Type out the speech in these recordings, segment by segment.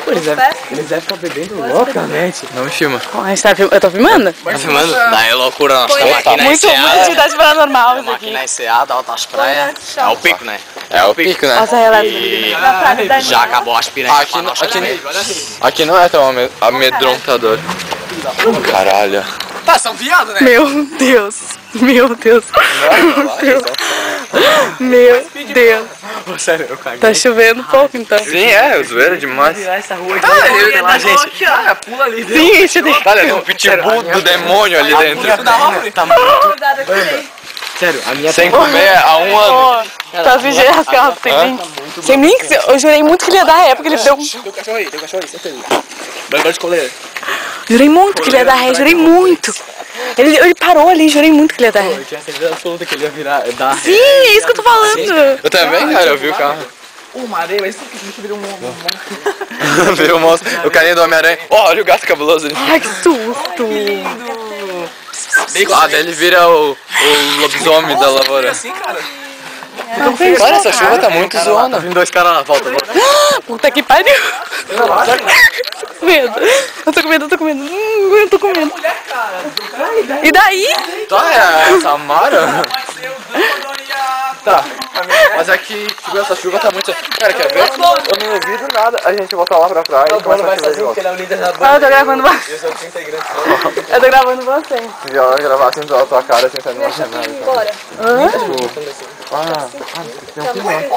Eles devem ficar bebendo loucamente. Não me filma. Eu tô filmando? Tá filmando? Daí é loucura, nós estamos aqui na Muito atividade paranormal isso Estamos aqui aqui. na ECA, da Altas Praias. É o pico, né? É o pico, né? Nossa, ela E já acabou as piranhas pra nós também. Aqui não é tão amedrontador. Caralho. Tá, são viados, né? Meu Deus. Meu Deus. Meu Deus. Sério, eu caguei. Tá chovendo um pouco então. Sim, é, zoeira demais. Essa rua aqui. Olha lá, gente. Cara, pula ali. Sim, isso daí. Olha, tem um pitbull do demônio ali dentro. Tá muito... Sério, a minha... Sem comer há um ano. Ó, tá vigiando as cartas sem link. Sem link? Eu jurei muito que ele ia dar ré, porque ele deu um... Tem um cachorro aí, certeza. Banho de coleira. Jurei muito que ele ia dar ré, jurei muito. Ele parou ali, jurei muito que ele ia dar ré. Eu tinha certeza absoluta que ele ia virar... Dar... Sim, é isso que eu tô falando. Eu também, cara, eu vi o carro. Uma areia, mas isso que virou um... Virou um monstro. O carinha do Homem-Aranha. Ó, olha o gato cabuloso ali. Ai, que susto. Ah, daí ele vira o lobisomem da lavoura. Assim, cara. Olha, essa chuva tá muito zona. Vindo dois caras lá, volta. Puta que pariu. Tô com medo. Eu tô com medo, eu tô com medo. Eu tô com medo. E daí? Tá, é a Samara? Tá. Mas é que tipo, essa chuva tá muito... Cara, quer ver? Eu não ouvi nada. A gente volta lá pra praia e começa a chover de volta. Ele é o líder da Ah, eu tô gravando você. Eu sou o quinto integrante. Eu tô gravando você. E ela gravar assim pela tua cara, tentando não achar nada. Bora. Tem um filme.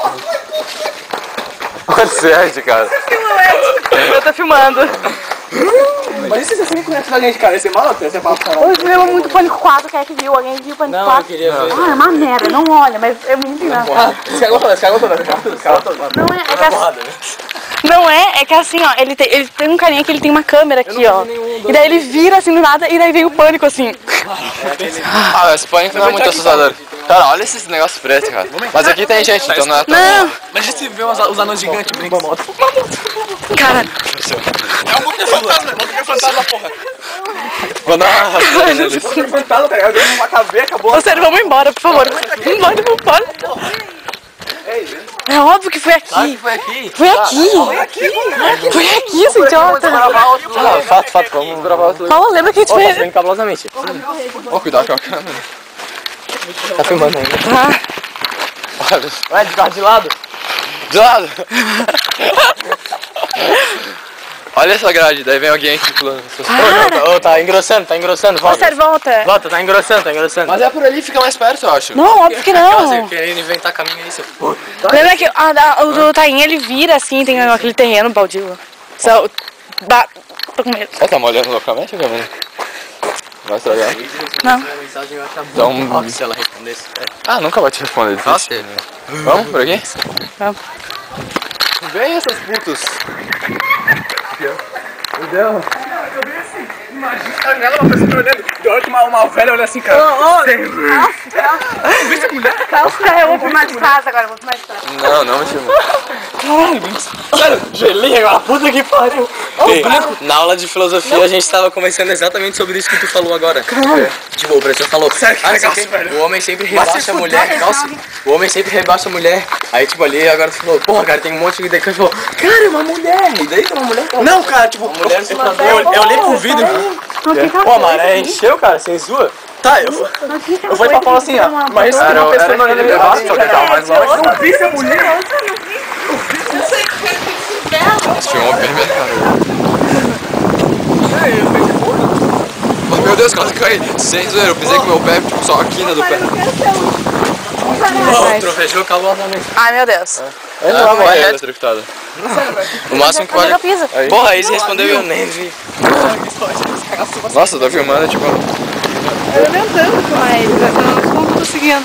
Pode ser, cara. Eu tô filmando. Mas e se você nem conhece a gente, cara? Esse é mal, esse é mal. Hoje veio muito Pânico 4, quem é que viu? Alguém viu Pânico 4? queria ver. Ah, é uma merda, não olha, mas é muito engraçado. Esse cara gostou, Não é, é que assim, não é que assim, ó, ele tem um carinha que ele tem uma câmera aqui, ó. E daí ele vira assim do nada e daí vem o Pânico assim. Ah, esse pânico não é muito assustador. Cara, olha esses negócios pretos, cara. Mas aqui tem gente, então não é tão... Não, Mas e se vê os anões gigantes brincando? cara, É um monte de fantasma, porra. Vou dar uma rasteira neles. Fantasma, tá ligado? Uma caveira, acabou. ô, sério, vamos embora, por favor. Vamos embora. É óbvio que foi aqui. Foi aqui. Foi aqui. Foi aqui, esse idiota. Fato, vamos gravar outro. Paulo, lembra que a gente fez... Vem cabulosamente. Ó, cuidado com a câmera. Tá filmando ainda. Olha, Vai, de carro de lado. de lado. Olha essa grade, daí vem alguém aqui pulando. Ô, tá engrossando, Ô, volta. sério, volta. Volta, tá engrossando. Mas é por ali, fica mais perto, eu acho. Não, óbvio que não. Querendo inventar caminho aí, seu... Lembra que o do Tainha, ele vira assim, tem aquele terreno baldio. Só... Tô com medo. Ó, tá molhando loucamente a câmera? Vai estragar? Não. Dá um... Se ela respondesse. Ah, nunca vai te responder. Nossa. Vamos por aqui? Vamos. Vem essas putas. Entendeu? Eu vi assim, imagina ela, uma pessoa me olhando, de olho uma velha olhando assim, cara. Vê essa mulher? Eu vou filmar de casa agora, vou filmar de casa. Não me chama. Sério, gelinho agora, puta que pariu. Na aula de filosofia a gente tava conversando exatamente sobre isso que tu falou agora. Tipo, o professor falou, o homem sempre rebaixa a mulher, o homem sempre rebaixa a mulher. Aí tipo ali, agora tu falou, porra cara, tem um monte de daí que falou, cara, é uma mulher. E daí tem uma mulher. Não, cara, tipo, eu olhei pro vídeo. Pô, maré encheu, cara, sem zoa. Tá, eu vou ir pra Paula assim, ó. Mas Era uma pessoa aquele negócio, só que tava mais longe. Eu não vi essa mulher. Nossa, filmou bem, cara. Meu Deus, quase caí. Sem zoeira, eu pisei com meu pé, tipo, só a quina do pé. Trovejou calorosamente. Ai, meu Deus. Eu não vai morrer eletrocutado. O máximo que Onde pode... eu piso? Porra, aí você respondeu e eu nem vi. Nossa, eu tô filmando, tipo... Eu tentando filmar ele, mas eu não tô conseguindo.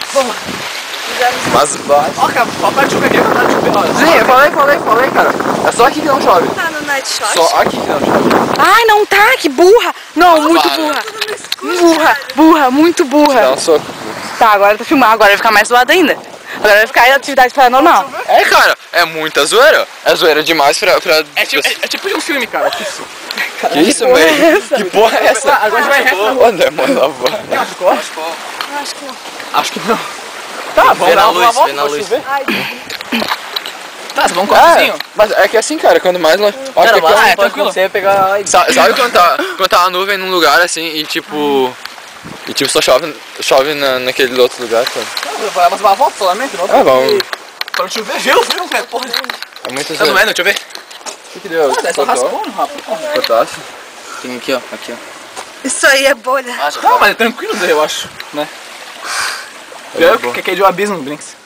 Mas vai. Ó, cara, papai de chover aqui, papai de chover. Sim, eu falei, cara. É só aqui que não chove. Tá no night shot? Só aqui que não chove. Ai, não tá, que burra. Não, muito burra. Burra, muito Dá burra. um soco. Tá, agora eu tô filmando, agora vai ficar mais zoado ainda. Agora vai ficar em atividade paranormal. É, cara, é muita zoeira. É zoeira demais pra... É tipo de um filme, cara. Que isso, velho? Que porra é essa? Agora a gente vai reto. Onde é, mano? Acho que não. Tá, vamos Vê na dar luz, uma volta vê na pra luz. chover. Tá, você vai um cortezinho. Mas é que assim, cara, quando mais lá... Cara, Ó, mas é tranquilo. você pegar... sabe quando tá uma nuvem num lugar assim e tipo... E tipo só chove naquele outro lugar, cara. Mas uma volta solamente, não? Vamos. Pra não chover, viu, velho? Porra. É muito Tá doendo, deixa eu ver. O que deu? Ah, só raspando, rapaz. Potássio? Tem aqui, ó. Aqui, ó. Isso aí é bolha. Não, mas é tranquilo, eu acho, né? Eu que é de um abismo, Brinks.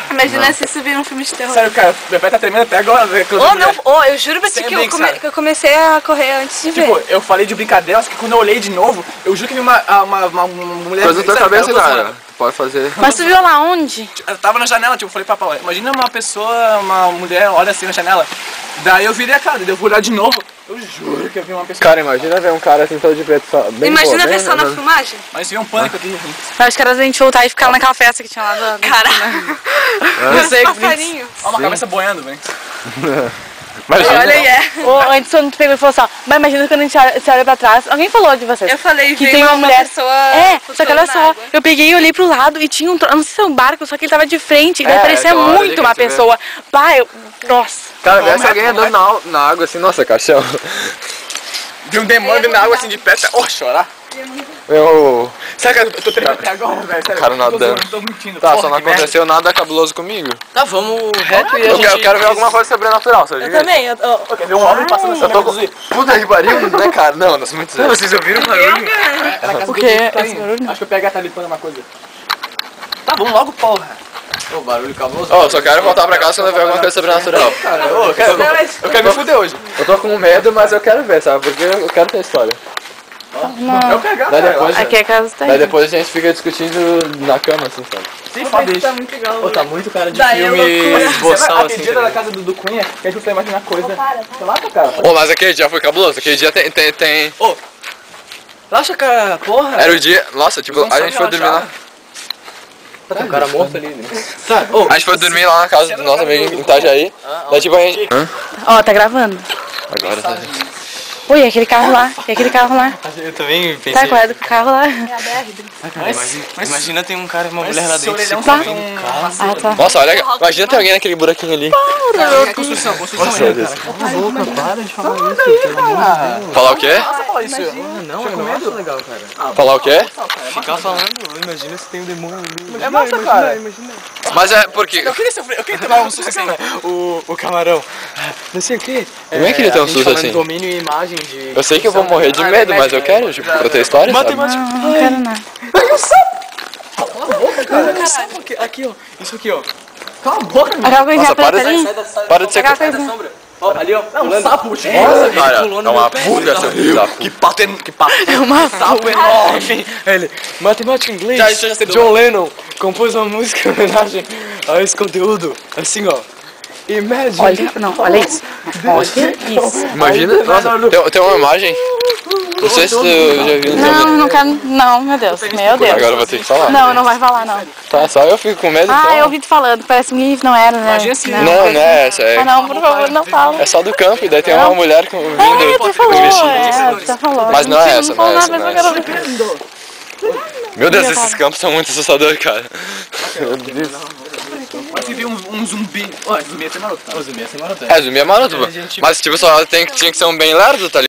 Imagina se isso vira um filme de terror. Sério, cara, meu pé tá tremendo até agora, velho. Eu juro pra ti Sem que brinks, cara. eu comecei a correr antes de ver. Tipo, eu falei de brincadeira, só que quando eu olhei de novo, eu juro que vi uma mulher... Coisa na tua sério, cabeça, eu tô cara. zoando. Pode fazer. Mas tu viu lá onde? Eu tava na janela, tipo, eu falei pra Paula, imagina uma pessoa, uma mulher, olha assim na janela. Daí eu virei a cara, daí eu vou olhar de novo, eu juro que eu vi uma pessoa. Cara, imagina ver um cara assim todo de preto só. Bem Imagina boa, ver só na filmagem. Mas veio um pânico aqui. Eu acho que era a gente voltar e ficar naquela festa que tinha lá do... Caralho. Não sei, passarinho. Olha uma cabeça boiando, velho. Imagina. Olha aí, Ô, antes quando tu pegou e falou assim, ó, mas imagina quando a gente olha pra trás, alguém falou de vocês. Eu falei, que veio tem uma mulher. pessoa Só que olha flutuando na só, água. eu peguei e olhei pro lado e tinha um, não sei se é um barco, só que ele tava de frente, e daí É, parecia aquela hora ali muito que uma você vê. pessoa. Pai, nossa. Cara, vê se alguém andando na água assim, nossa, caixão. Vi um demônio vindo na água assim de pé, ó, chorar. Eu. Sabe que eu tô tremendo até agora, velho? Sério, Cara eu tô nadando. zoando, não tô mentindo. Tá, Porra, só não que merda. aconteceu nada cabuloso comigo. Tá, vamos reto e a Eu gente... quero ver alguma coisa sobrenatural, sabe? Eu também, Ô, quer ver um homem passando assim, Eu tô com. Puta que pariu, né, cara? Não, nós muito zero. Vocês ouviram o barulho? Era a casa O do quê? Carinho. Acho que o PH tá limpando uma coisa. Tá, vamos logo, porra. Ô, barulho cabuloso. Ó, só quero voltar pra casa quando eu ver alguma coisa sobrenatural. Cara, eu quero me fuder hoje. Eu tô com medo, mas eu quero ver, sabe? Porque eu quero ter história. É o PH, Daí cara. depois, Aqui é a casa da daí depois a gente fica discutindo na cama, assim, sabe? Sim, foda isso. Tá muito legal. Pô, tá muito cara de Daí eu filme boçal Aquele assim. dia da casa do Cunha, que a gente foi imaginar coisa. Sei lá, cara. Ô, mas aquele dia foi cabuloso, aquele dia tem... Relaxa, cara, porra. Era o dia... Nossa, tipo, a gente foi dormir lá... Tem um cara morto ali, né? A gente foi dormir lá na casa do nosso amigo em Itajaí. Daí tipo a gente... Hã? Ó, tá gravando. Agora tá... Ui, aquele carro lá, e aquele carro lá. Eu também pensei. Tá, qual é do carro lá? Imagina tem um cara e uma mulher lá dentro. Seu orelhão Tá. tá Ah, tá. Nossa, olha, imagina ter alguém naquele buraquinho ali. construção Nossa, aí, Deus. Para de falar isso, Falar o quê? fala isso. Não, eu não acho legal, cara. Falar o quê? Ficar falando, imagina se tem um demônio ali. É massa, cara. Mas é porque... Eu queria tomar um susto assim, né? O camarão. Não sei o que. Também queria ter um susto assim. Domínio e imagem de... Eu sei que eu vou morrer de medo, mas eu quero, tipo, pra ter história, sabe? Não, não quero nada. Aqui, ó. Isso aqui, ó. Cala a boca, meu. Aquela coisinha Nossa, para preta ali. de... Para de ser... Aquela coisinha. Ó, ali, ó. É um sapo, tio. Nossa, cara, é uma pulga, seu filho da puta. Que pato É uma sapo enorme. Ele, matemática em inglês. Já sei do- John Lennon compôs uma música em homenagem a esse conteúdo. Assim, ó. Imagine. Olha, não, olha isso. Olha isso. Imagina, nossa, tem uma imagem. Não sei se tu já viu. Não, não quero. Não, meu Deus. Meu Deus. Agora eu vou ter que falar. Não, não vai falar, não. Tá, só eu fico com medo, Ah, eu então. ouvi tu falando. Parece um livro, não era, né? Imagina se- Não, não é essa, Ah, não, por favor, não fala. é só do campo e daí tem uma mulher com vindo Tu falou, com vestido. tu já falou. Mas não é Mentira, essa, falou não é nada, essa, mas não é eu quero- Meu Deus, esses campos são muito assustadores, cara. Meu Deus. Mas se vir um zumbi. Ó, zumbi é ser maroto. Ô, Zumbi, essa é maroto. É, zumbi é maroto, pô. Mas tipo, só tinha que ser um bem lerdo, tá ligado?